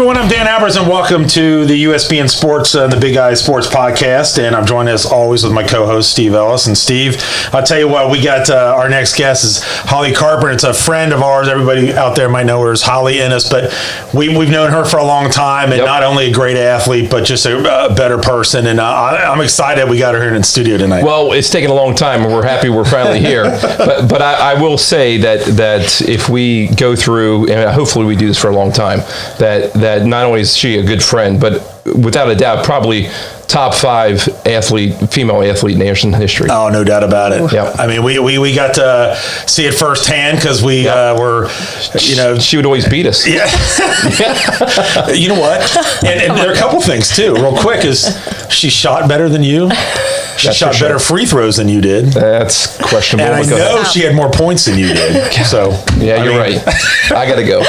everyone, I'm Dan Albers, and welcome to the USBN Sports, the Big Guy Sports Podcast. And I'm joined as always with my co-host Steve Ellis. And Steve, I'll tell you what, we got our next guest is Holly Carper. It's a friend of ours. Everybody out there might know her as Holly Ennis, but we've known her for a long time, and not only a great athlete, but just a better person. And I'm excited we got her here in the studio tonight. Well, it's taken a long time, and we're happy we're finally here. But I will say that if we go through, and hopefully we do this for a long time, that not only is she a good friend, but without a doubt, probably top 5 female athlete in Anderson history. Oh, no doubt about it. Yep. I mean, we got to see it firsthand because we were, she would always beat us. Yeah. You know what? And there are a couple things too. Real quick, is she shot better than you? She shot better free throws than you did. That's questionable. And I know she had more points than you did. So yeah, you're right. I got to go.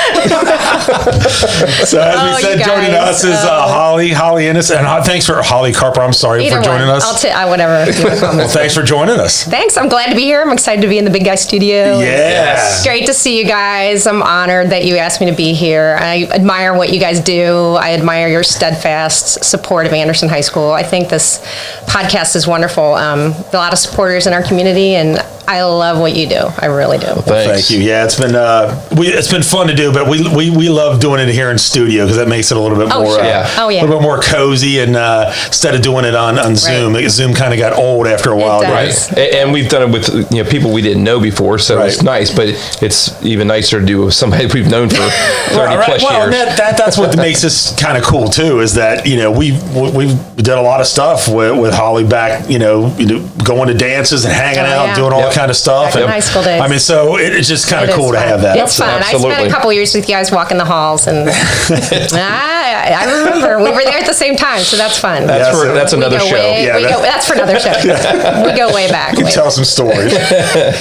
So as we said, joining us is Holly Ennis, and thanks for Holly Carper. I'm sorry for joining us. Whatever. Well, thanks for joining us. Thanks. I'm glad to be here. I'm excited to be in the Big Guy studio. Yes. It's great to see you guys. I'm honored that you asked me to be here. I admire what you guys do. I admire your steadfast support of Anderson High School. I think this podcast is wonderful. A lot of supporters in our community, and I love what you do. I really do. Well, thank you. Yeah, it's been fun to do, but we love doing it here in studio because that makes it a little bit more a little bit more cozy, and instead of doing it on Zoom. Right. Zoom kind of got old after a while. Right. And we've done it with people we didn't know before, so it's nice, but it's even nicer to do with somebody we've known for 30 plus years. That's what makes this kind of cool too, is that we've did a lot of stuff with Holly back, going to dances and hanging out, doing all kind of stuff. Back in high school days. I mean, so it's just kind of cool to have that. It's fun. Absolutely. I spent a couple years with you guys walking the halls, and I remember we were there at the same time, so that's fun. That's another show. That's for another show. We go way back. You can tell some stories.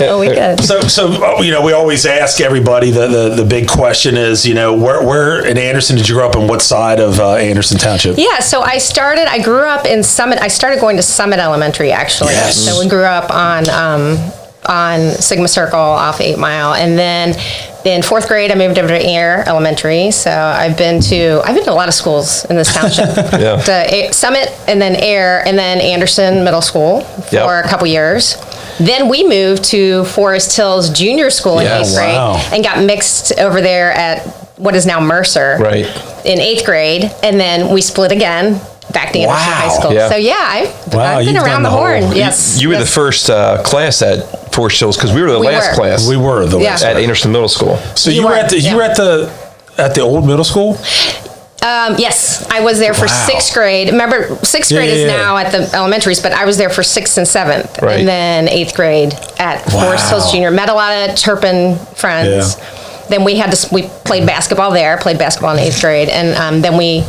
Oh, we could. So we always ask everybody the big question is, where in Anderson did you grow up, and what side of Anderson Township? Yeah, so I grew up in Summit. I started going to Summit Elementary, actually. Yes. So we grew up on Sigma Circle off 8 Mile, and then in 4th grade I moved over to Air Elementary. So I've been to a lot of schools in this township. Summit, and then Air, and then Anderson Middle School for a couple years. Then we moved to Forest Hills Junior School in 8th grade and got mixed over there at what is now Mercer in 8th grade, and then we split again back to Anderson High School. Yeah. So I've been around the horn. Yes. You were the first class at Forest Hills, because we were the last class. We were the last at Anderson Middle School. So you were at the old middle school? Yes, I was there for 6th grade. Remember, 6th grade is now at the elementaries, but I was there for 6th and 7th, and then 8th grade at Forest Hills Junior. Met a lot of Turpin friends. Then we played basketball there. Played basketball in 8th grade, and then we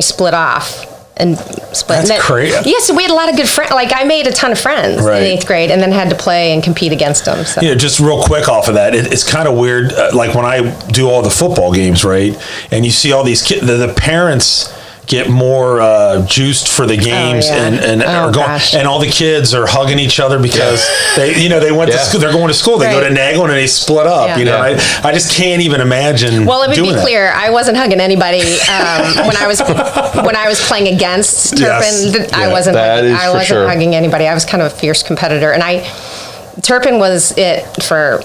split off. And split. That's crazy. Yes, we had a lot of good friends. Like, I made a ton of friends in 8th grade, and then had to play and compete against them. So. Yeah, just real quick off of that, it's kind of weird. Like when I do all the football games, right, and you see all these kids, the parents get more juiced for the games, and all the kids are hugging each other because they went to school. They're going to school. They go to Naglin and they split up. I just can't even imagine. Well, let me be clear. I wasn't hugging anybody when I was playing against Turpin. I wasn't hugging anybody. I was kind of a fierce competitor, and Turpin was it for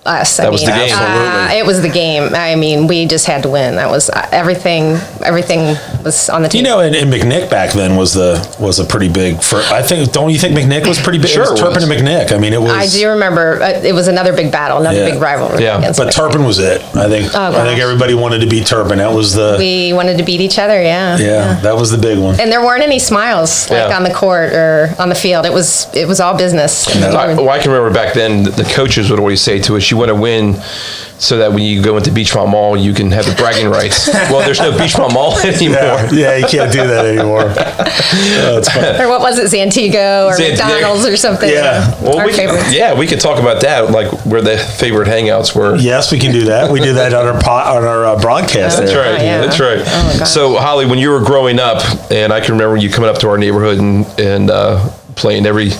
us. That was the game. It was the game. I mean, we just had to win. That was everything. Everything was on the team. And McNick back then was a pretty big. Don't you think McNick was pretty big? Sure, it was Turpin and McNick. I mean, it was. I do remember. It was another big battle, another big rivalry. Yeah, but Turpin was it. I think everybody wanted to beat Turpin. That was We wanted to beat each other. Yeah, that was the big one. And there weren't any smiles on the court or on the field. It was all business. I can remember back then the coaches would always say to us, "You want to win so that when you go into Beachmont Mall, you can have the bragging rights." Well, there's no Beachmont Mall anymore. Yeah, you can't do that anymore. Oh, it's fun. Or what was it, Zantigo or McDonald's or something? Yeah. Well, we could talk about that, like where the favorite hangouts were. Yes, we can do that. We do that on our broadcast. That's right. That's right. Oh, my gosh. So, Holly, when you were growing up, and I can remember you coming up to our neighborhood and playing every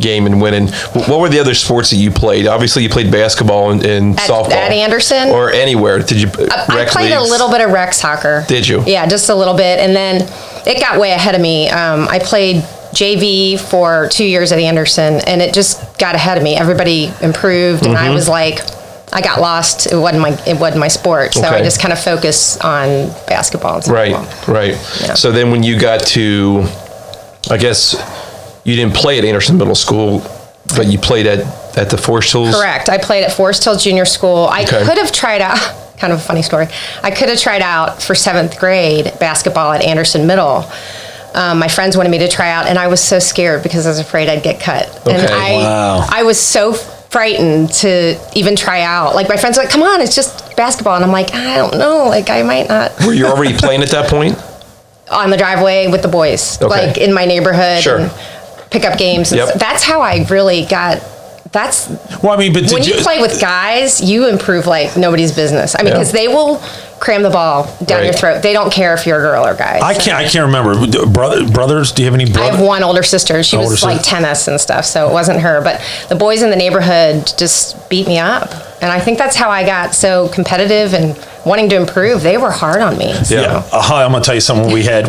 game and winning. What were the other sports that you played? Obviously, you played basketball and softball. At Anderson? Or anywhere. Did you I played a little bit of rec soccer. Did you? Yeah, just a little bit. And then it got way ahead of me. I played JV for 2 years at Anderson, and it just got ahead of me. Everybody improved, and I was like, I got lost. It wasn't my sport, so I just kind of focused on basketball and softball. Right. Yeah. So then when you got to, I guess you didn't play at Anderson Middle School, but you played at the Forest Hills? Correct. I played at Forest Hill Junior School. I could have tried out, kind of a funny story, I could have tried out for 7th grade basketball at Anderson Middle. My friends wanted me to try out, and I was so scared because I was afraid I'd get cut. Okay. And I was so frightened to even try out. Like, my friends were like, come on, it's just basketball. And I'm like, I don't know, like, I might not. Were you already playing at that point? On the driveway with the boys, like in my neighborhood. Sure. And pick up games. Yep. That's how I really got. That's well, I mean, but when you play with guys, you improve like nobody's business. I mean, because they will cram the ball down your throat. They don't care if you're a girl or guy. I can't remember. Brothers? Do you have any brothers? I have one older sister. She was like tennis and stuff, so it wasn't her. But the boys in the neighborhood just beat me up, and I think that's how I got so competitive and wanting to improve. They were hard on me. So. Yeah, I'm gonna tell you something. We had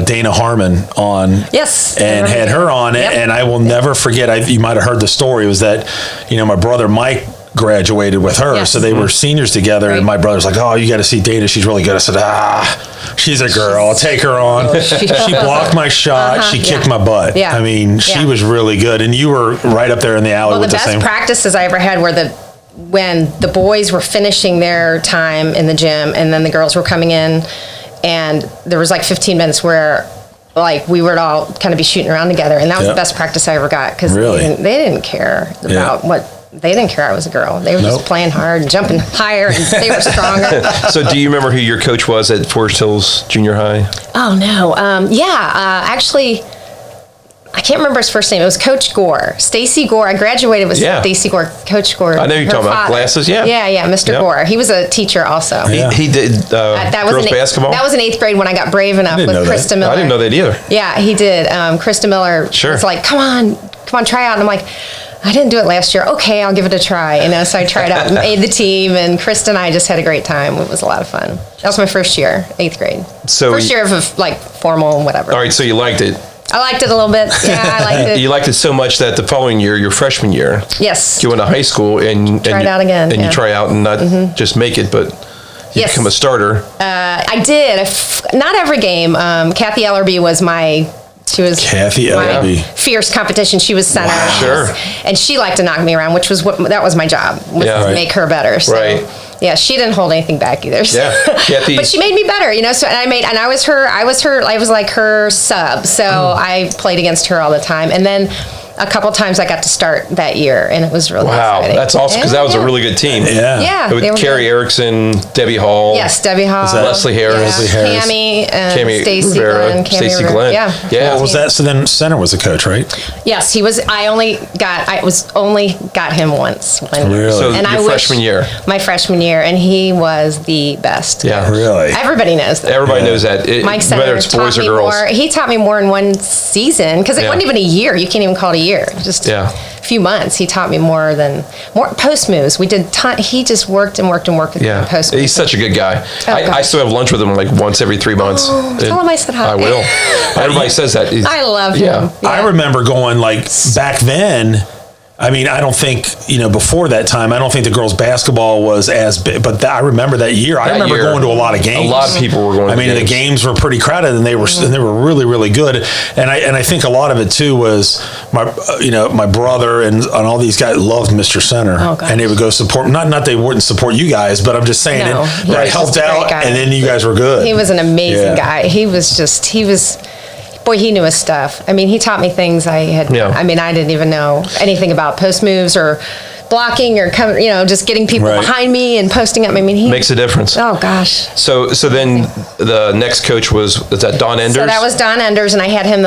Dana Harmon on. Yes, and had her on it, and I will never forget. You might have heard the story. Was that my brother Mike graduated with her, so they were seniors together, and my brother's like, "Oh, you got to see Dana. She's really good." I said, she's a girl. I'll take her on." She blocked my shot. She kicked my butt. Yeah. I mean, she was really good, and you were right up there in the alley with the same. Well, the best practices I ever had were when the boys were finishing their time in the gym, and then the girls were coming in, and there was like 15 minutes where like we would all kind of be shooting around together, and that was the best practice I ever got, because they didn't care about what. They didn't care I was a girl. They were just playing hard and jumping higher, and they were stronger. So do you remember who your coach was at Forest Hills Junior High? Oh, no. Actually, I can't remember his first name. It was Coach Gore. Stacy Gore. I graduated with Stacy Gore. Coach Gore. I know you're talking about glasses, Yeah, Mr. Gore. He was a teacher also. He did girls basketball? That was in 8th grade when I got brave enough with Krista Miller. I didn't know that either. Yeah, he did. Krista Miller was like, come on, try out. And I'm like, I didn't do it last year. Okay, I'll give it a try. So I tried out and made the team, and Krista and I just had a great time. It was a lot of fun. That was my first year, 8th grade. So first year of like formal and whatever. All right, so you liked it. I liked it a little bit. Yeah, I liked it. You liked it so much that the following year, your freshman year, you went to high school and tried out again. And you try out and not just make it, but you become a starter. I did. Not every game. Kathy Ellerby was Kathy Ellerby. Fierce competition. She was center. Wow. Sure. And she liked to knock me around, which was that was my job, to make her better. So, yeah, she didn't hold anything back either. So. Yeah, Kathy. But she made me better, So I was like her sub. So I played against her all the time, and then a couple times I got to start that year, and it was really exciting. That's awesome, because that was a really good team. Yeah. With Carrie Erickson, Debbie Hall. Yes, Debbie Hall. Leslie Harris. Cammy Stacey Glenn. Stacey Glenn. Yeah. What was that? So then center was the coach, right? Yes, he was. I only got him once. Really? So your freshman year. My freshman year, and he was the best. Yeah. Really? Everybody knows that. Everybody knows that. Mike Center whether it's boys or girls. He taught me more in one season, because it wasn't even a year. You can't even call it a year. Just a few months. He taught me more post moves. We did he just worked and worked with post moves. He's such a good guy. I still have lunch with him like once every 3 months. Tell him I said hi. I will. Everybody says that. I love him. Yeah. I remember going back then. I mean, I don't think, before that time, I don't think the girls' basketball was as big, but I remember that year. I remember going to a lot of games. A lot of people were going to games. The games were pretty crowded, and they were really, really good. And I think a lot of it, too, was my brother and all these guys loved Mr. Center. Oh, gosh. And they would go support, not they wouldn't support you guys, but I'm just saying that helped out, and then you guys were good. He was an amazing guy. Boy, he knew his stuff. I mean, he taught me things I didn't even know anything about post moves or blocking or just getting people behind me and posting up. I mean, he makes a difference. Oh gosh. So then the next coach was that Don Enders? So that was Don Enders, and I had him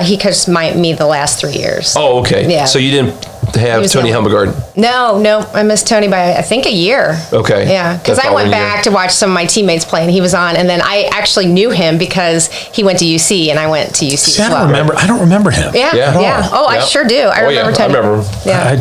he coached me the last 3 years. Oh, okay. Yeah. So you didn't have Tony Helmegard? No, I missed Tony by I think a year. Okay. Yeah, because I went back to watch some of my teammates play, and he was on, and then I actually knew him because he went to UC, and I went to UC See, as well. I don't remember him. Yeah. Oh, I sure do. I remember Tony. I remember. Yeah.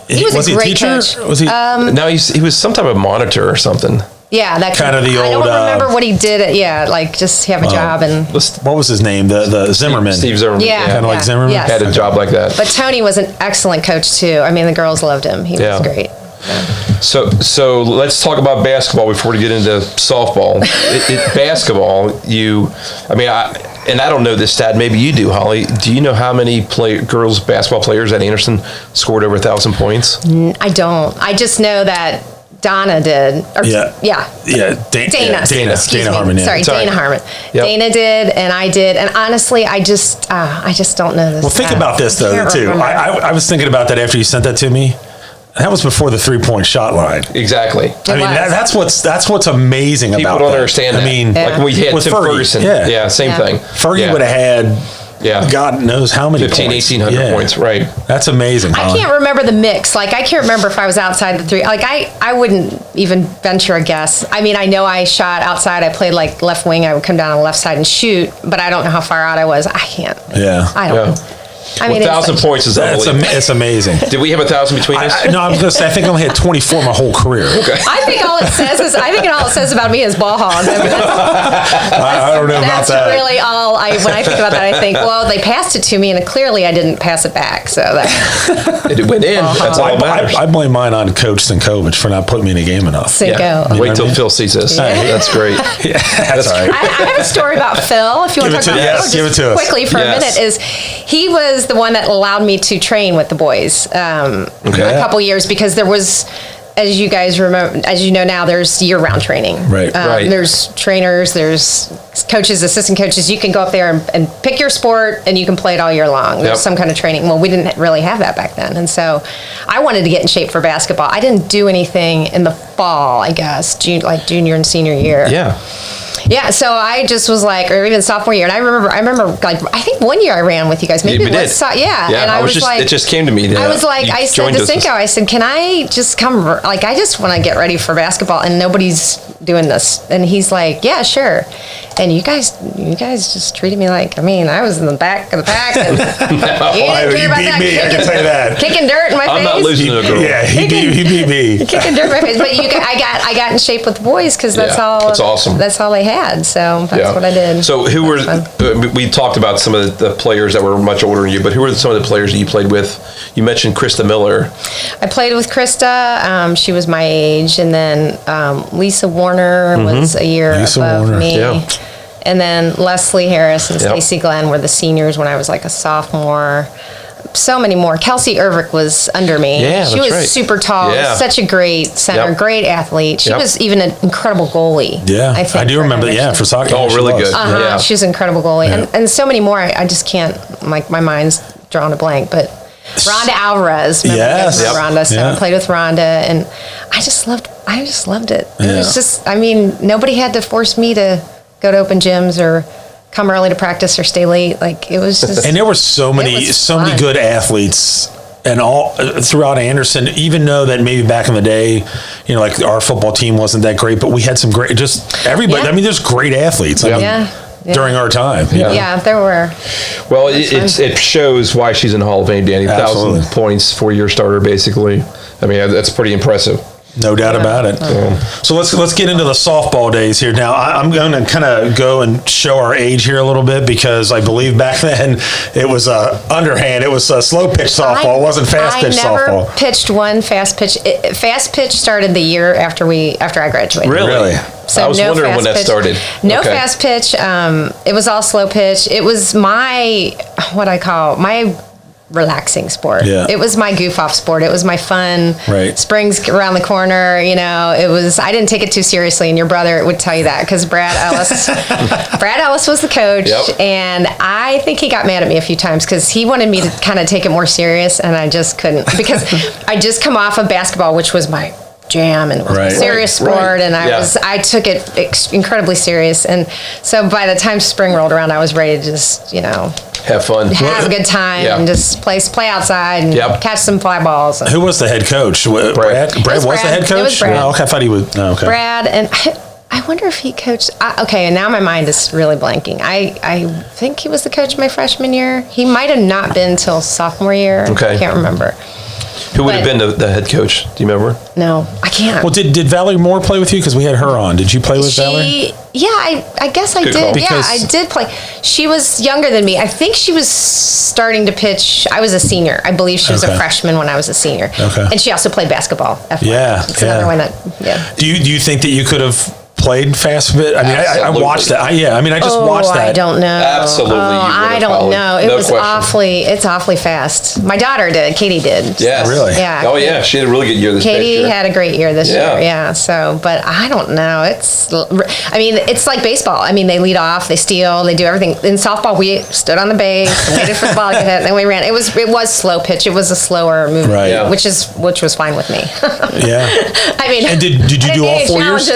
He was a he great teacher? coach. Was he? No, he was some type of monitor or something. Yeah, that kind of the old. I don't remember what he did. Like just have a job and. What was his name? The Zimmerman. Steve Zimmerman. Yeah, kind of like Zimmerman. Yes. Had a job like that. But Tony was an excellent coach too. I mean, the girls loved him. He was great. So let's talk about basketball before we get into softball. Basketball, I don't know this stat. Maybe you do, Holly. Do you know how many girls basketball players at Anderson scored over 1,000 points? I don't. I just know that Donna did. Dana. Dana Harmon. Yeah. Sorry, Dana Harmon. Yep. Dana did, and I did. And honestly, I just don't know this. Well, think about this though, too. I was thinking about that after you sent that to me. That was before the 3-point shot line. Exactly. That's what's amazing People about don't that. understand that. I mean, like when we had with Tim Ferguson. Yeah, same thing. Fergie would have had, God knows how many 1,800 points, right. That's amazing. I can't remember the mix. Like, I can't remember if I was outside the three. Like, I wouldn't even venture a guess. I mean, I know I shot outside. I played, like, left wing. I would come down on the left side and shoot, but I don't know how far out I was. I can't. Yeah. I don't know. I mean, 1,000 points is unbelievable. It's amazing. Did we have 1,000 between us? No, I was going to say, I think I only had 24 my whole career. Okay. I think all it says about me is ball hog. I mean, I don't know about that. That's really all. When I think about that, I think, well, they passed it to me, and clearly I didn't pass it back. So that it went in. That's all that matters. I blame mine on Coach Stankovic for not putting me in a game enough. Cinco. Wait till Phil sees this. That's great. That's all right. I have a story about Phil. If you want to talk about Phil, give it to us quickly for a minute, is he was the one that allowed me to train with the boys a couple years, because there was, as you guys remember, as you know now, there's year-round training. Right. There's trainers, there's coaches, assistant coaches. You can go up there and pick your sport, and you can play it all year long. There's some kind of training. Well, we didn't really have that back then, and so I wanted to get in shape for basketball. I didn't do anything in the fall, I guess, like junior and senior year. Yeah, so I just was like, or even sophomore year, and I remember, like, I think one year I ran with you guys. Maybe it was, and I was like, it just came to me. I was like, I said to Cinco, I said, can I just come? Like, I just want to get ready for basketball, and nobody's doing this. And he's like, yeah, sure. And you guys just treated me like, I was in the back of the pack. And you didn't care about that. I can tell you that. Kicking dirt in my face. I'm not losing to a girl. Yeah, he beat me. Kicking dirt in my face. But I got in shape with the boys, because that's all. That's awesome. That's all they had. So that's what I did. So who were? We talked about some of the players that were much older than you, but who were some of the players that you played with? You mentioned Krista Miller. I played with Krista. She was my age, and then Lisa Warner was a year above me. Yeah. And then Leslie Harris and Stacey Glenn were the seniors when I was like a sophomore. So many more. Kelsey Ervick was under me. Yeah, she was super tall. Such a great center, great athlete. She was even an incredible goalie. Yeah, I do remember that. For soccer. Oh, really good. Yeah, she's an incredible goalie, and so many more. I just can't. Like, my mind's drawn a blank, but. Rhonda Alvarez. Remember Rhonda? So I played with Rhonda, and I just loved it. It was just, nobody had to force me to go to open gyms or come early to practice or stay late. Like, it was just. And there were so many good athletes, and all throughout Anderson. Even though that maybe back in the day, like our football team wasn't that great, but we had some great. Just everybody. Yeah. There's great athletes. During our time. Yeah, there were. Well, it shows why she's in the Hall of Fame, Danny. 1,000 points, 4-year starter, basically. That's pretty impressive. No doubt about it. So let's get into the softball days here. Now, I'm going to kind of go and show our age here a little bit, because I believe back then it was underhand. It was a slow pitch softball. It wasn't fast pitch softball. I never pitched one fast pitch. Fast pitch started the year after I graduated. Really? So I was wondering when that started. No fast pitch. It was all slow pitch. It was my relaxing sport. Yeah. It was my goof off sport. It was my fun. Right. Springs around the corner. It was. I didn't take it too seriously, and your brother would tell you that, because Brad Ellis was the coach, and I think he got mad at me a few times because he wanted me to kind of take it more serious, and I just couldn't, because I just come off of basketball, which was my jam, and it was a serious sport, and I took it incredibly serious. And so by the time spring rolled around, I was ready to just, have fun, have a good time, and just play outside and catch some fly balls. Who was the head coach? Brad? Brad was the head coach? It was Brad. Oh, okay, I thought he was. Oh, okay. Brad, and I wonder if he coached. Okay, and now my mind is really blanking. I think he was the coach my freshman year. He might have not been till sophomore year. Okay. I can't remember. Who would have been the head coach? Do you remember? No, I can't. Well, did Valerie Moore play with you? Because we had her on. Did you play with Valerie? Yeah, I guess I did. Yeah, I did play. She was younger than me. I think she was starting to pitch. I was a senior. I believe she was a freshman when I was a senior. Okay. And she also played basketball. Yeah. It's another one that, Do you think that you could have played fast bit? I mean, I watched that. I just watched that. I don't know. Absolutely. I don't know. It was awfully fast. My daughter did. Katie did. Yes. Really? Yeah. Oh, yeah. She had a really good year this year. Katie had a great year this year. Yeah. So, but I don't know. It's like baseball. I mean, they lead off, they steal, they do everything. In softball, we stood on the base and waited for the ball to get hit, and then we ran. It was slow pitch. It was a slower movement, which was fine with me. Yeah. I mean, and did you do all 4 years?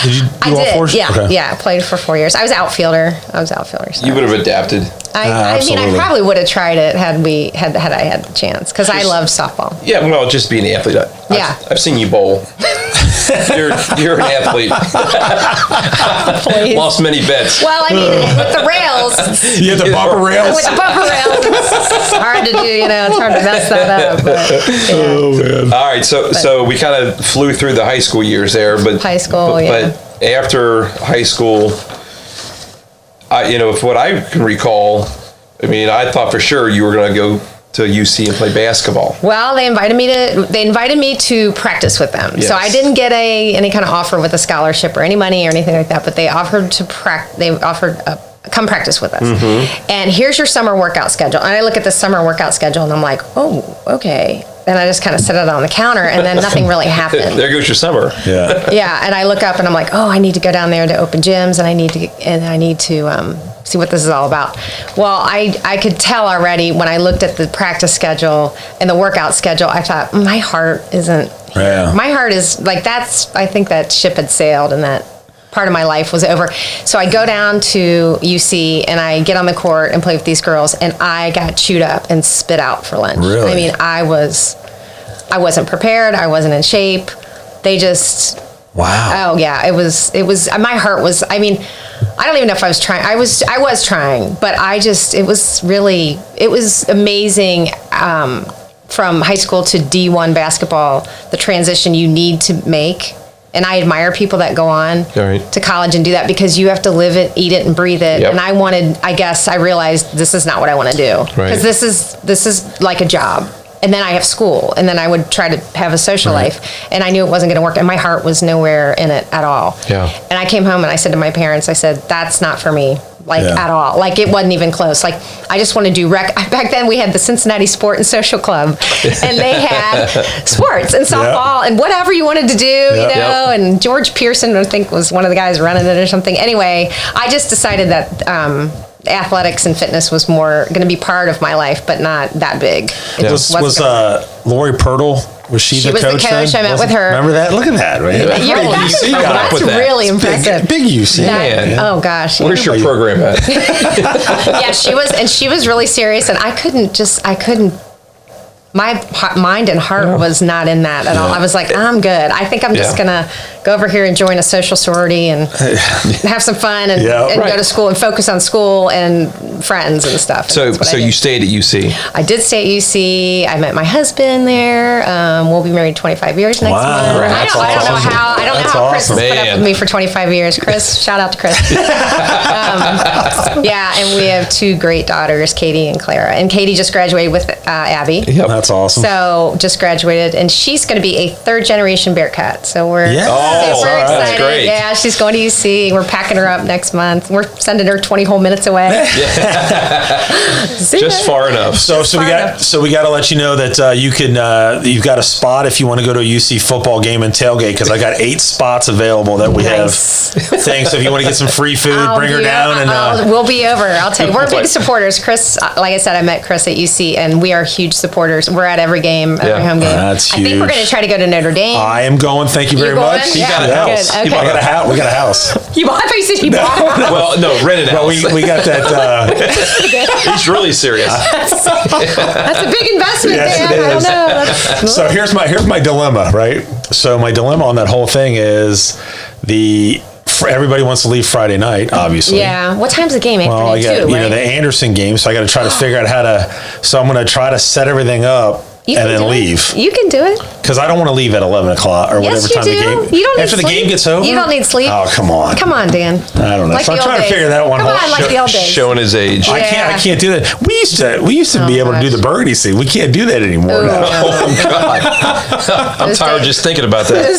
Did you? I did. Yeah, I played for 4 years. I was outfielder. So. You would have adapted. I mean, I probably would have tried it had I had the chance, because I love softball. Yeah, well, just being an athlete. I've seen you bowl. You're an athlete. Lost many bets. Well, I mean, with the rails. You had the bumper rails. With the bumper rails, it's hard to do. It's hard to mess that up. But, Oh man! All right, so we kind of flew through the high school years there, but after high school, if what I can recall, I mean, I thought for sure you were going to go to UC and play basketball. Well, they invited me to practice with them. Yes. So I didn't get any kind of offer with a scholarship or any money or anything like that, but they offered come practice with us. Mm-hmm. And here's your summer workout schedule. And I look at the summer workout schedule and I'm like, oh, okay. And I just kind of set it on the counter, and then nothing really happened. There goes your summer. Yeah. Yeah, and I look up and I'm like, oh, I need to go down there to open gyms, and I need to see what this is all about. Well, I could tell already when I looked at the practice schedule and the workout schedule. I thought, my heart isn't here. Yeah. My heart is like, I think that ship had sailed, and that part of my life was over. So I go down to UC and I get on the court and play with these girls, and I got chewed up and spit out for lunch. Really? I mean, I wasn't prepared. I wasn't in shape. They just, wow. Oh yeah. It was, my heart was, I mean, I don't even know if I was trying. I was trying, but it was amazing. From high school to D1 basketball, the transition you need to make. And I admire people that go on to college and do that, because you have to live it, eat it, and breathe it. Yep. And I realized this is not what I want to do. Because this is like a job. And then I have school. And then I would try to have a social life. And I knew it wasn't going to work. And my heart was nowhere in it at all. Yeah. And I came home and I said to my parents, I said, that's not for me. At all. Like, it wasn't even close. Like, I just want to do back then we had the Cincinnati Sport and Social Club, and they had sports and softball and whatever you wanted to do, and George Pearson, I think, was one of the guys running it or something. Anyway, I just decided that athletics and fitness was more going to be part of my life, but not that big. Was Lori Pirtle? Was she the coach? She was the coach. I met with her. Remember that? Look at that, right? That's really impressive. Big UC. Man. Oh gosh. Where's your program at? Yeah, she was really serious, and I couldn't. My mind and heart was not in that at all. I was like, I'm good. I think I'm just going to go over here and join a social sorority and have some fun and go to school and focus on school and friends and stuff. So you stayed at UC? I did stay at UC. I met my husband there. We'll be married 25 years next month. I don't know how Chris has put up with me for 25 years. Chris, shout out to Chris. And we have two great daughters, Katie and Clara. And Katie just graduated with Abby. Yep. That's awesome. So just graduated, and she's going to be a third generation Bearcat. So we're super That's excited. great. Yeah, she's going to UC. We're packing her up next month. We're sending her 20 whole minutes away. Just far enough. So we got to let you know that you can you've got a spot if you want to go to a UC football game and tailgate, because I got 8 spots available that we have things. So if you want to get some free food, bring her down, and we'll be over. I'll tell you, we're big supporters. Chris, like I said, I met Chris at UC, and we are huge supporters. We're at every game, every home game. That's I think we're going to try to go to Notre Dame. I am going. Thank you very much. You got a house. Okay. We got a house. We got a house. You bought? I thought you said you bought a house. Well, no, rented Well, house. we got that. He's really serious. That's a big investment, Yes, man. it I don't is. know. So here's my dilemma, right? So my dilemma on that whole thing is everybody wants to leave Friday night, obviously. Yeah. What time's the game? 8:32, Well, I got right? the Anderson game, so I got to try to figure out how to. So I'm going to try to set everything up You and can then do leave. it. You can do it. Because I don't want to leave at 11 o'clock or Yes, whatever you time do. the game. You don't need after the sleep. game gets over. You don't need sleep. Oh, come on. Come on, Dan. I don't know. So I'm the trying old to figure days. that one Come whole on, like the old days. Showing his age. I can't do that. We used to be able to do the burgundy scene. We can't do that anymore Ooh. now. Oh, God. I'm tired just thinking about that.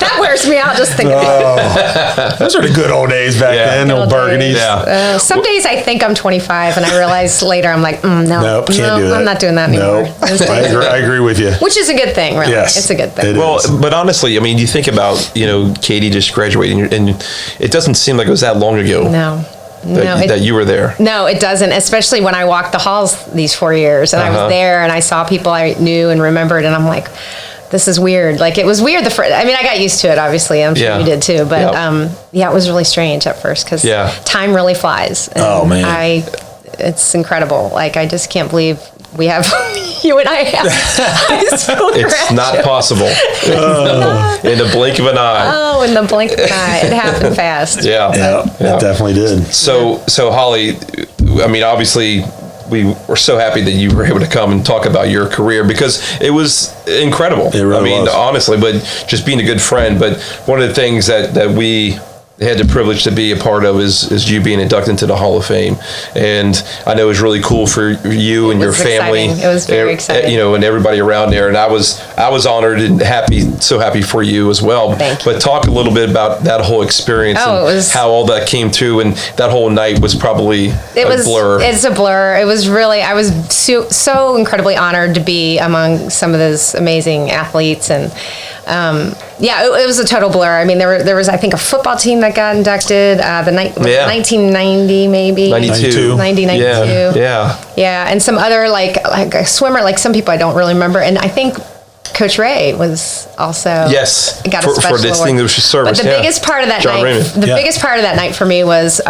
That wears me out just thinking about it. Those are the good old days back Yeah. then. Good Old old burgundies. days. Yeah. Some days I think I'm 25, and I realize later I'm like, no, Nope, can't do that. I'm not doing that anymore. No, I agree with you. Which is a good thing, really. Yes, It's a good thing. it Well, is. but honestly, I mean, you think about, Katie just graduating, and it doesn't seem like it was that long ago No. that you were there. No, it doesn't, especially when I walked the halls these 4 years, and I was there, and I saw people I knew and remembered, and I'm like, this is weird. Like, it was weird I mean, I got used to it, obviously. I'm sure you did too. But, it was really strange at first, because time really flies. And Oh, man. it's incredible. Like, I just can't believe we have, you and I have high school It's not graduates. possible. In the blink of an eye. Oh, in the blink of an eye. It happened fast. Yeah. It definitely did. So Holly, I mean, obviously, we were so happy that you were able to come and talk about your career, because it was incredible. It really was. Honestly, but just being a good friend. But one of the things that we had the privilege to be a part of is you being inducted into the Hall of Fame. And I know it was really cool for you and your was family. exciting. It was very exciting. And everybody around there. And I was honored and so happy for you as well. Thank you. But talk a little bit about that whole experience and it was, how all that came through. And that whole night was probably a blur. It's a blur. It was really, I was so incredibly honored to be among some of those amazing athletes. And it was a total blur. I mean, there was I think a football team that got inducted 1990 maybe 92. 92. Yeah, and some other like a swimmer, like some people I don't really remember, and I think Coach Ray was also got a special for distinguished service. But the biggest part of that John night, Raymond. biggest part of that night for me was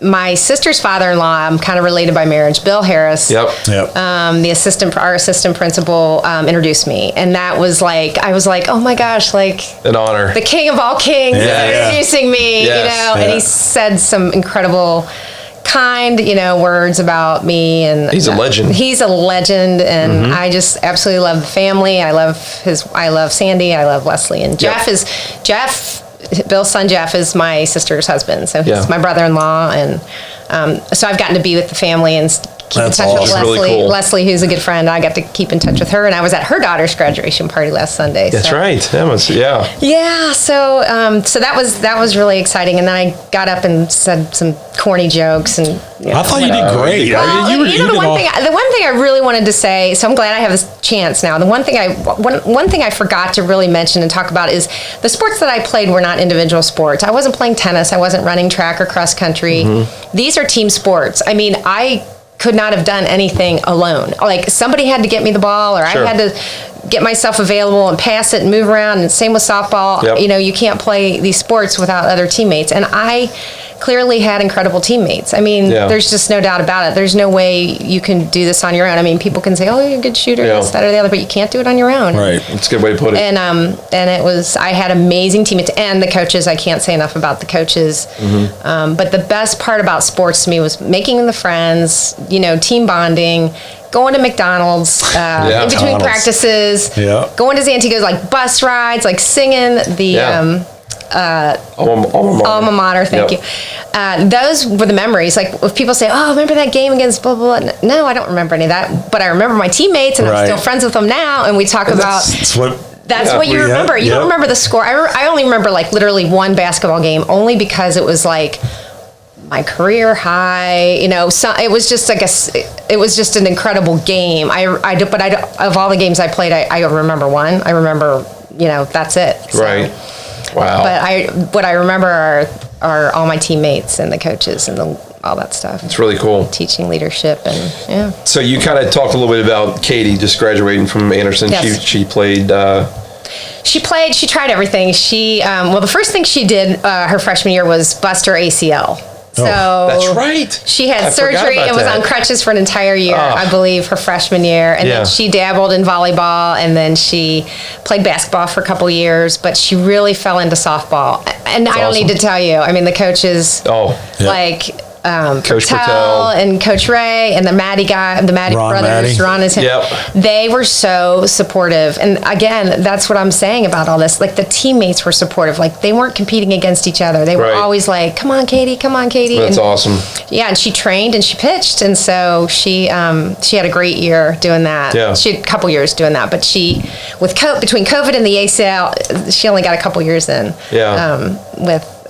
my sister's father-in-law. I'm kind of related by marriage, Bill Harris. Yep. Our assistant principal introduced me, and that was like, I was like, oh my gosh, like an honor. The king of all kings is introducing me, and he said some incredible, kind, words about me, and he's a legend. He's a legend, and I just absolutely love the family. I love Sandy. I love Leslie, and Jeff. Bill's son Jeff is my sister's husband, so he's my brother-in-law, and so I've gotten to be with the family and keep in touch with Leslie. Really cool. Leslie, who's a good friend, I got to keep in touch with her, and I was at her daughter's graduation party last Sunday. That's right. That was Yeah, so that was really exciting, and then I got up and said some corny jokes, and I thought you did great. Well, the one thing I really wanted to say, so I'm glad I have this chance now. The one thing I forgot to really mention and talk about is the sports that I played were not individual sports. I wasn't playing tennis. I wasn't running track or cross country. These are team sports. I mean, I could not have done anything alone. Like, somebody had to get me the ball, or I had to get myself available and pass it and move around, and same with softball. Yep. You can't play these sports without other teammates, and I clearly had incredible teammates. I mean, there's just no doubt about it. There's no way you can do this on your own. I mean, people can say, oh, you're a good shooter, this, that, or the other, but you can't do it on your own. Right. That's a good way to put it. And I had amazing teammates, and the coaches. I can't say enough about the coaches. But the best part about sports to me was making the friends, team bonding, going to McDonald's in between practices, going to Zantigo's, like bus rides, like singing the alma mater. Thank you. Those were the memories. Like, if people say, oh, remember that game against blah, blah, blah. No, I don't remember any of that. But I remember my teammates, and I'm still friends with them now. And we talk about... That's what That's what you remember. You don't remember the score. I only remember like literally one basketball game, only because it was like my career high. You know, so it was just like it was just an incredible game. Of all the games I played, I remember one. I remember, that's it. So. Right. Wow. But what I remember are all my teammates and the coaches and all that stuff. It's really cool. Teaching leadership and So you kind of talked a little bit about Katie just graduating from Anderson. Yes. She played. She tried everything. The first thing she did her freshman year was bust her ACL. So that's right. She had surgery and was on crutches for an entire year, I believe, her freshman year. And then she dabbled in volleyball, and then she played basketball for a couple years, but she really fell into softball. And that's I don't need to tell you. I mean, the coaches, Coach Patel and Coach Ray and the Maddie brothers, Ron is him. Yep. They were so supportive. And again, that's what I'm saying about all this. Like, the teammates were supportive. Like, they weren't competing against each other. They were always like, come on, Katie, come on, Katie. That's awesome. Yeah, and she trained and she pitched. And so she had a great year doing that. Yeah. She had a couple years doing that. But between COVID and the ACL, she only got a couple years in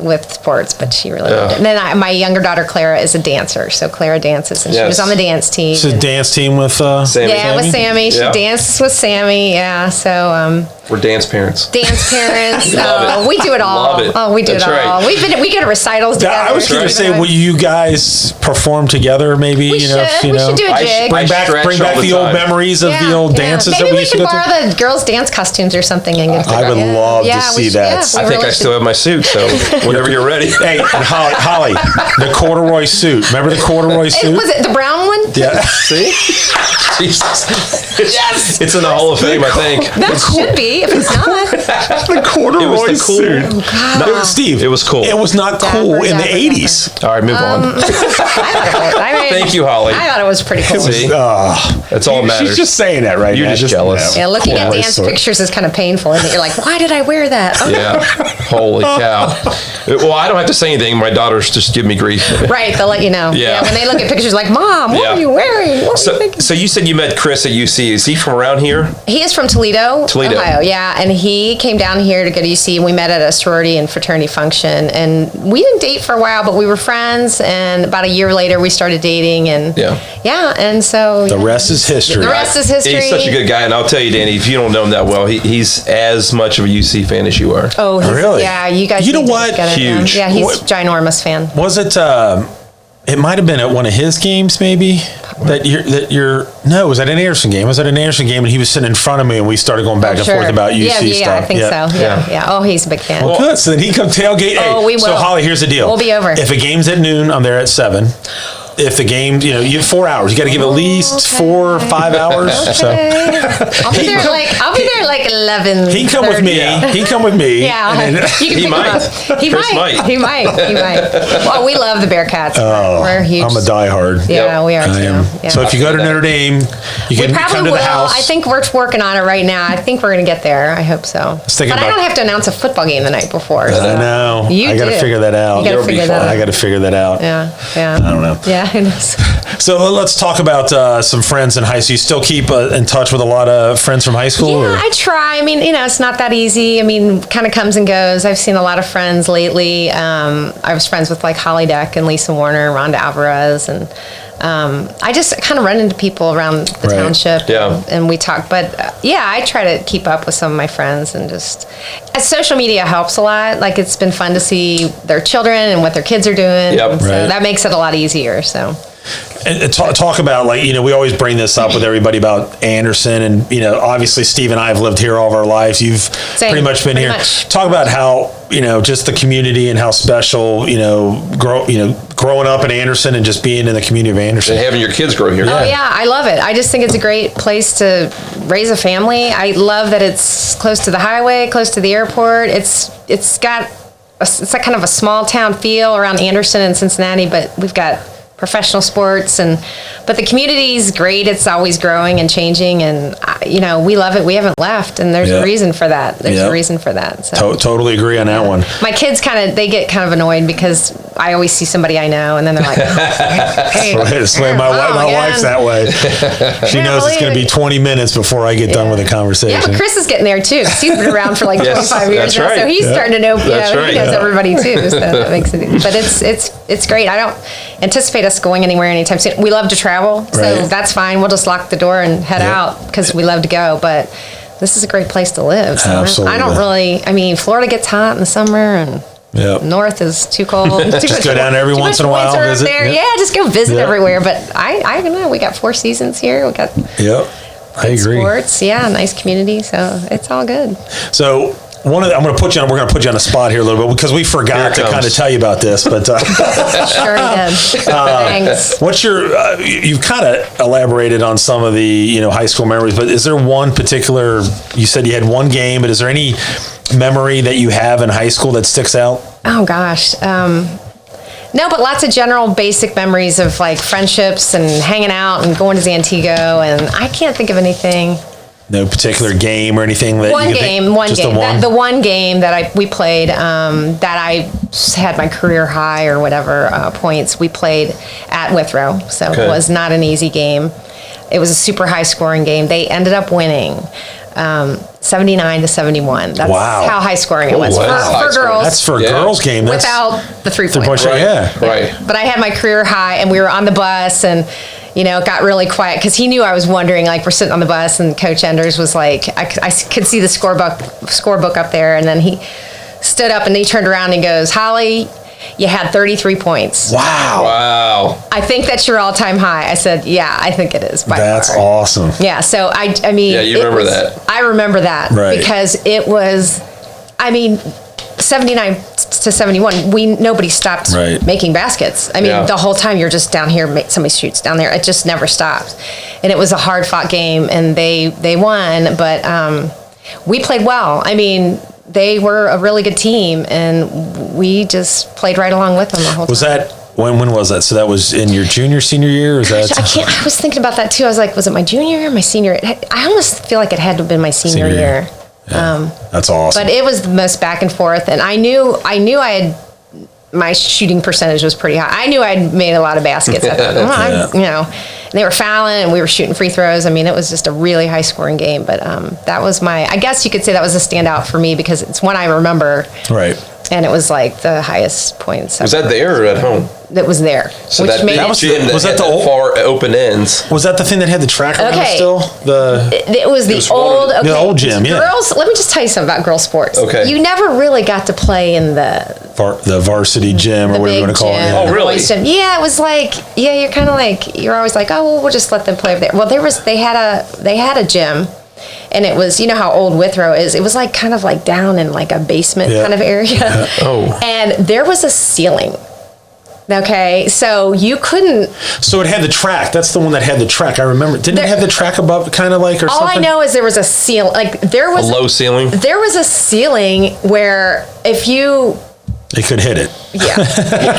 with sports, but she really loved it. And then my younger daughter Clara is a dancer, so Clara dances, and she was on the dance team. She's a dance team with Sammy. Yeah, with Sammy. She dances with Sammy. Yeah, so we're dance parents. Dance parents. Love we do it all. Love it. Oh, we do it all. We go to recitals together. I was going to say, will you guys perform together? Maybe we should do a jig. Bring back the old memories of the old dances that we used to go to. Maybe we could borrow the girls' dance costumes or something and get I would love to see that. I think I still have my suit, so whenever you're ready. Hey, and Holly, the corduroy suit. Remember the corduroy suit? Was it the brown one? Yeah. See? Jesus. Yes. It's in the Hall of Fame, I think. That should be, if it's not. The corduroy suit. Oh, God. No, Steve. It was cool. It was not cool in the 80s. All right, move on. Thank you, Holly. I thought it was pretty cool. See? That's all that matters. She's just saying that right now. You're just jealous. Yeah, looking at dance pictures is kind of painful. And you're like, why did I wear that? Okay. Yeah. Holy cow. Well, I don't have to say anything. My daughters just give me grief. Right. They'll let you know. Yeah. When they look at pictures like, Mom, what are you wearing? So you said you met Chris at UC. Is he from around here? He is from Toledo, Ohio. Yeah. And he came down here to go to UC, and we met at a sorority and fraternity function. And we didn't date for a while, but we were friends. And about a year later, we started dating. And and so the rest is history. The rest is history. He's such a good guy. And I'll tell you, Danny, if you don't know him that well, he's as much of a UC fan as you are. Oh, really? Yeah. You guys. You know what? Huge. Yeah, he's a ginormous fan. Was it? It might have been at one of his games, maybe. No, was that an Anderson game? Was that an Anderson game? And he was sitting in front of me, and we started going back and forth about UC stuff. Yeah, I think so. Yeah. Oh, he's a big fan. Well, good. So then he come tailgate. Oh, we will. So Holly, here's the deal. We'll be over. If a game's at noon, I'm there at 7. If the game, you have 4 hours. You got to give at least 4 or 5 hours. Okay. So I'll be there like 11. He come with me. Yeah. He come with me. Yeah. And then, He might. He might. Well, we love the Bearcats. We're huge. I'm a diehard. Yeah, we are too. I am. Yeah. So if you go to Notre Dame, you can come to the house. I think we're working on it right now. I think we're going to get there. I hope so. But I don't have to announce a football game the night before. So. I know. I got to figure that out. You got to figure that out. I got to figure that out. Yeah. I don't know. Yeah, it is. So let's talk about some friends in high school. You still keep in touch with a lot of friends from high school? Yeah, I try. I mean, it's not that easy. I mean, kind of comes and goes. I've seen a lot of friends lately. I was friends with like Holly Deck and Lisa Warner, Rhonda Alvarez, and I just kind of run into people around the township and we talk. But I try to keep up with some of my friends, and just social media helps a lot. Like, it's been fun to see their children and what their kids are doing. Yep. So that makes it a lot easier. So. And talk about, like, we always bring this up with everybody about Anderson, and obviously Steve and I have lived here all of our lives. You've pretty much been here. Talk about how just the community and how special growing up in Anderson and just being in the community of Anderson and having your kids grow here. Oh yeah, I love it. I just think it's a great place to raise a family. I love that it's close to the highway, close to the airport. It's got it's like kind of a small town feel around Anderson and Cincinnati, but we've got professional sports, but the community's great. It's always growing and changing, and we love it. We haven't left, and there's a reason for that. There's a reason for that. So. Totally agree on that one. My kids they get kind of annoyed because I always see somebody I know, and then they're like, oh, hey, That's the way my wife's that way. She knows it's going to be 20 minutes before I get done with the conversation. Yeah, but Chris is getting there too. 'Cause he's been around for like 25 years now, so he's starting to know. He knows everybody too. So that makes it. But it's great. I don't anticipate us going anywhere anytime soon. We love to travel, so that's fine. We'll just lock the door and head out because we love to go. But this is a great place to live. So Absolutely. I don't really. I mean, Florida gets hot in the summer and. Yep. North is too cold. Just go down every once in a while. Visit. Yep. Yeah, just go visit everywhere. But I don't know. We got 4 seasons here. We got I agree. Sports, nice community. So it's all good. So we're going to put you on a spot here a little bit because we forgot to kind of tell you about this. But sure did. Thanks. What's your? You've kind of elaborated on some of the high school memories, but is there one particular? You said you had one game, but is there any memory that you have in high school that sticks out? Oh gosh. No, but lots of general basic memories of like friendships and hanging out and going to Zantigo, and I can't think of anything. No particular game or anything that one game. The one game that we played that I had my career high or whatever points. We played at Withrow, so it was not an easy game. It was a super high scoring game. They ended up winning 79-71. That's how high scoring it was for girls. That's for a girls game. That's without the 3-point. Right. But I had my career high, and we were on the bus, and it got really quiet because he knew I was wondering. Like, we're sitting on the bus, and Coach Enders was like, I could see the scorebook up there, and then he stood up and he turned around and goes, "Holly, you had 33 points." Wow. I think that's your all-time high. I said, yeah, I think it is. That's far. awesome. Yeah. So I mean, yeah, you remember that. I remember that because it was, 79-71. Nobody stopped making baskets. I mean, the whole time you're just down here. Somebody shoots down there. It just never stops. And it was a hard-fought game, and they won. But we played well. I mean, they were a really good team, and we just played right along with them the whole time. Was that when was that? So that was in your senior year? Or was that? I was thinking about that too. I was like, was it my junior year or my senior year? I almost feel like it had to have been my senior year. Yeah. That's awesome. But it was the most back and forth, and I knew I had. My shooting percentage was pretty high. I knew I'd made a lot of baskets. I thought, they were fouling and we were shooting free throws. I mean, it was just a really high scoring game. But that was I guess you could say that was a standout for me because it's one I remember. Right. And it was like the highest points. Was that there or at home? That was there. So that big gym was that the far open ends? Was that the thing that had the track around it still? It was the old gym. Yeah. Girls. Let me just tell you something about girls sports. Okay. You never really got to play in the varsity gym or whatever you want to call it. Yeah. Oh, really? Yeah, it was like you're kind of like you're always like, oh, well, we'll just let them play over there. Well, they had a gym. And it was, how old Withrow is. It was like kind of like down in like a basement kind of area. Yeah. Oh. And there was a ceiling. Okay, so you couldn't. So it had the track. That's the one that had the track. I remember. Didn't it have the track above, kind of like, or all something? I know is there was a ceiling. Like there was a low ceiling. There was a ceiling where if you. It could hit it. Yeah.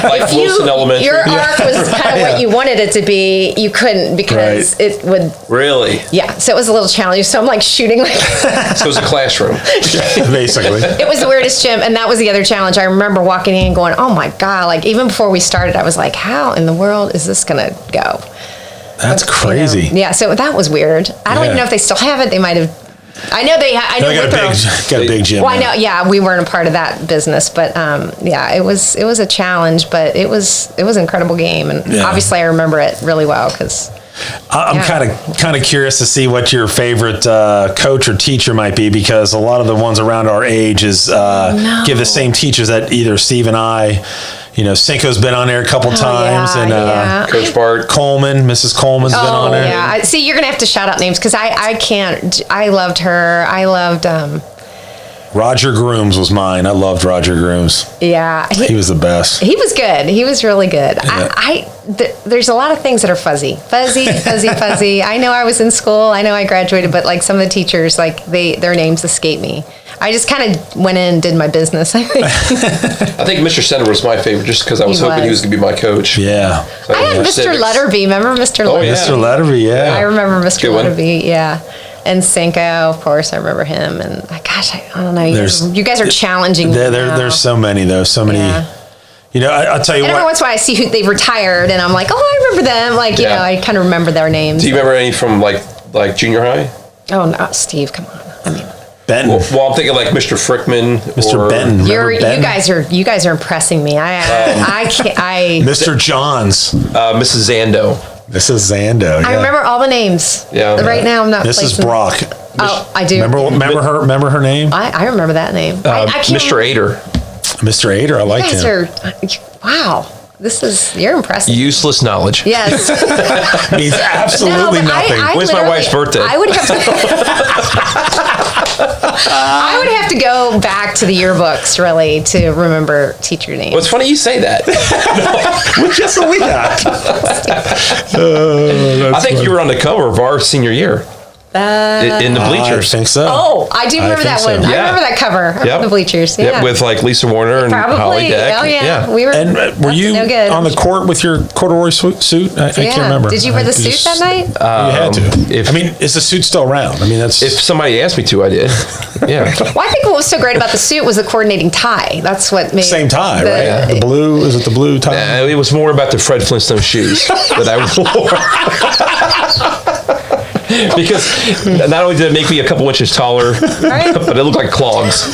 Like Wilson Elementary. Your arc was kind of what you wanted it to be. You couldn't because it would. Really? Yeah. So it was a little challenging. So I'm like shooting like. So it was a classroom. Basically. It was the weirdest gym. And that was the other challenge. I remember walking in and going, oh my God. Like even before we started, I was like, how in the world is this going to go? That's crazy. Yeah. So that was weird. I don't even know if they still have it. They might have. I know they. I know they got a big gym. Well, I know. Yeah, we weren't a part of that business, but it was a challenge, but it was an incredible game, and obviously I remember it really well because. I'm kind of curious to see what your favorite coach or teacher might be because a lot of the ones around our age give the same teachers that either Steve and I. Cinco's been on there a couple times, and Coach Bart, Mrs. Coleman's been on there. Yeah, see, you're gonna have to shout out names because I can't. I loved her. I loved. Roger Grooms was mine. I loved Roger Grooms. Yeah, he was the best. He was good. He was really good. Yeah. There's a lot of things that are fuzzy. I know I was in school. I know I graduated, but like some of the teachers, like their names escape me. I just kind of went in and did my business, I think. I think Mr. Center was my favorite just because I was hoping he was going to be my coach. Yeah. So I had Mr. Letterby. Remember Mr. Letterby? Oh, yeah. Mr. Letterby, yeah. I remember Mr. Letterby, yeah. And Cinco, of course, I remember him. And gosh, I don't know. You guys are challenging. There's so many, though. So many. You know, I'll tell you And what. every once in a while I see who they've retired and I'm like, oh, I remember them. Like, you know, I kind of remember their names. Do you remember any from like junior high? Oh, no, Steve, come on. I mean, Benton. Well, I'm thinking like Mr. Frickman. Mr. Benton. you guys are impressing me. I can't. Mr. Johns. Mrs. Zando. Mrs. Zando. I remember all the names. Yeah. Right now, I'm not. Mrs. Brock. Oh, I do. Remember her name? I remember that name. I can't Mr. Ader. Mr. Ader. I like You him. guys are. Wow. You're impressive. Useless knowledge. Yes. Means absolutely nothing. When's my wife's birthday? I would have to. I would have to go back to the yearbooks really to remember teacher names. Well, it's funny you say that. Just what we got. I think you were on the cover of our senior year. In the bleachers. I think so. Oh, I do remember that one. Yeah. I remember that cover of the bleachers. Yeah. Yep, with like Lisa Warner and Probably. Holly Deck. Oh yeah. We were. And were you no good. on the court with your corduroy suit? I can't remember. Did you wear the suit that night? You had to. I mean, is the suit still around? I mean, that's. If somebody asked me to, I did. Yeah. Well, I think what was so great about the suit was the coordinating tie. That's what made Same tie, right? Yeah. The blue, is it the blue tie? It was more about the Fred Flintstone shoes that I wore. Because not only did it make me a couple inches taller, but it looked like clogs.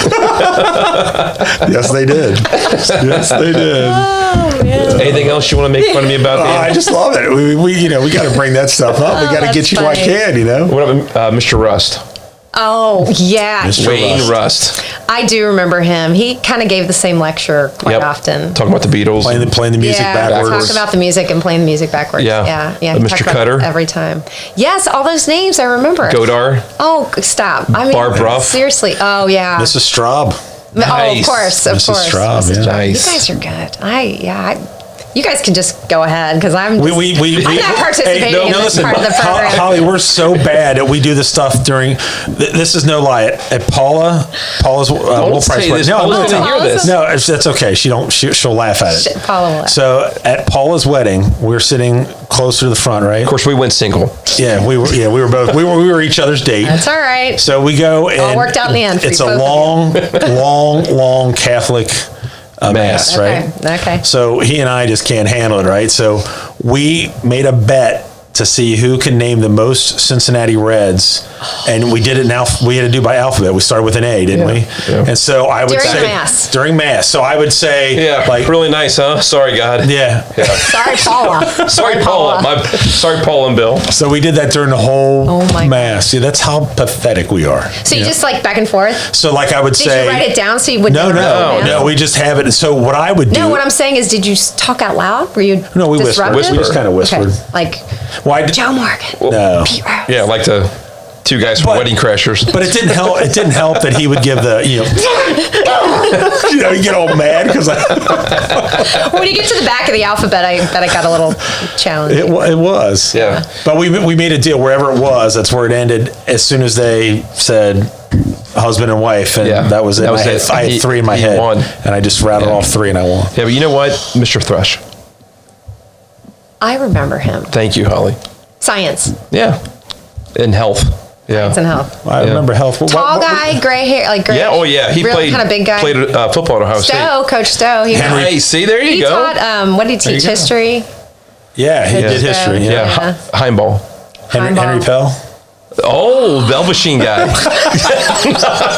Yes, they did. Yes, they did. Oh, yeah. Anything else you want to make fun of me about? I just love it. We got to bring that stuff up. We got to get you funny. what can, you know. What about Mr. Rust? Oh, yeah. Mr. Wayne Rust. I do remember him. He kind of gave the same lecture quite often. Talking about the Beatles. Playing the music backwards. Talk about the music and playing the music backwards. Yeah. He Mr. talked about Cutter. it every time. Yes, all those names I remember. Godar. Oh, stop. I mean, Barb Ruff. Seriously. Oh, yeah. Mrs. Straub. Oh, of course. Of Mrs. course. Straub, Mrs. yeah. Straub. Nice. You guys are good. You guys can just go ahead because I'm We I'm not participating in this part of the program. Holly, we're so bad that we do this stuff during. This is no lie. At Paula's Don't say this. Paula's gonna hear this. No, that's okay. She'll laugh at it. Paula will. So at Paula's wedding, we were sitting closer to the front, right? Of course, we went single. Yeah, we were both. We were each other's date. That's all right. So we go and all worked out in the end. It's a long Catholic mass, Okay. right? Okay. So he and I just can't handle it, right? So we made a bet to see who can name the most Cincinnati Reds, and we did it now. We had to do by alphabet. We started with an A, didn't we? Yeah. And so I would During say Mass. during Mass. So I would say, Like really nice, huh? Sorry, God. yeah. Sorry, Paula. Sorry, Paula. Sorry, Paul and Bill. So we did that during the whole Oh my Mass. See, that's how pathetic we are. So you just like back and forth? So like I would Did say, you write it down so you wouldn't? no. We just have it. So what I would do? No, what I'm saying is, did you talk out loud? Were you? No, we whispered. disruptive? We just kind of whispered. Okay. Like Why? Joe Morgan. No. Pete Rose. Yeah, like the two guys from Wedding Crashers. But it didn't help. It didn't help that he would give the you get all mad because When you get to the back of the alphabet, I bet I got a little challenge. it was. Yeah. But we made a deal wherever it was. That's where it ended. As soon as they said husband and wife, and that was it. That was it. I had three in my He head, won. and I just rattled off three, and I won. Yeah, but you know what, Mr. Thrush? I remember him. Thank you, Holly. Science. Yeah. In health. Yeah. It's in health. I remember health. Tall guy, gray hair, like gray. Yeah. Oh, yeah. He real played kind of big guy. Played football at Ohio Stowe, Coach Stowe. He State. Hey, see, there you he go. taught. What did he teach? go. History. Yeah, he did history. Yeah. Yeah. Heimball. Henry Pell. Oh, Bell Machine guy.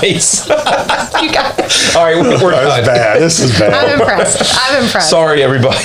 Nice. You got it. All right, we're This done. is bad. This is bad. I'm impressed. Sorry, everybody.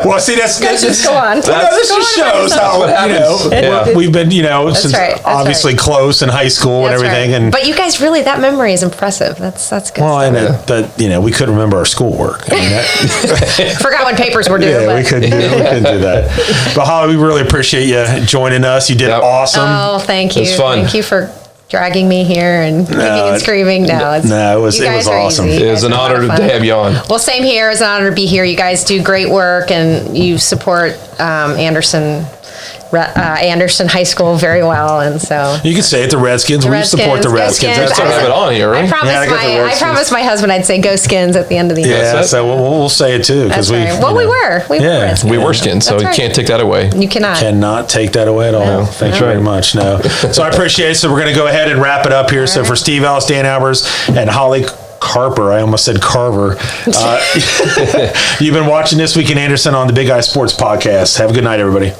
Well, see, that's Just go on. Well, no, this just shows how what happens. Yeah. we've been, since right, that's obviously close in high school and That's everything, right. and But you guys really, that memory is impressive. That's good. well, stuff. but we couldn't remember our schoolwork. I mean, that, Forgot when papers were due. yeah, but. we couldn't do that. But Holly, we really appreciate you joining us. You did awesome. Oh, thank you. It was fun. Thank you for dragging me here and kicking and screaming. it was awesome. It was an honor to have you on. Well, same here. It's an honor to be here. You guys do great work, and you support Anderson High School very well, and so You can say it, the Redskins. We support the Go Redskins. Skins. That's what I have it on here, right? I promised, I got the I Redskins. promised my husband I'd say "Go Skins" at the end of the year. Yeah, so we'll say it too because That's we. right. Well, we were. We were. Redskins. We were skins, so That's you right. can't take that away. You cannot. Cannot take that away at all. No. Thanks No. very much. No. So I appreciate it. So we're going to go ahead and wrap it up here. So for Steve Ellis, Dan Albers, and Holly Carper. I almost said Carver. You've been watching This Week in Anderson on the Big Eye Sports Podcast. Have a good night, everybody.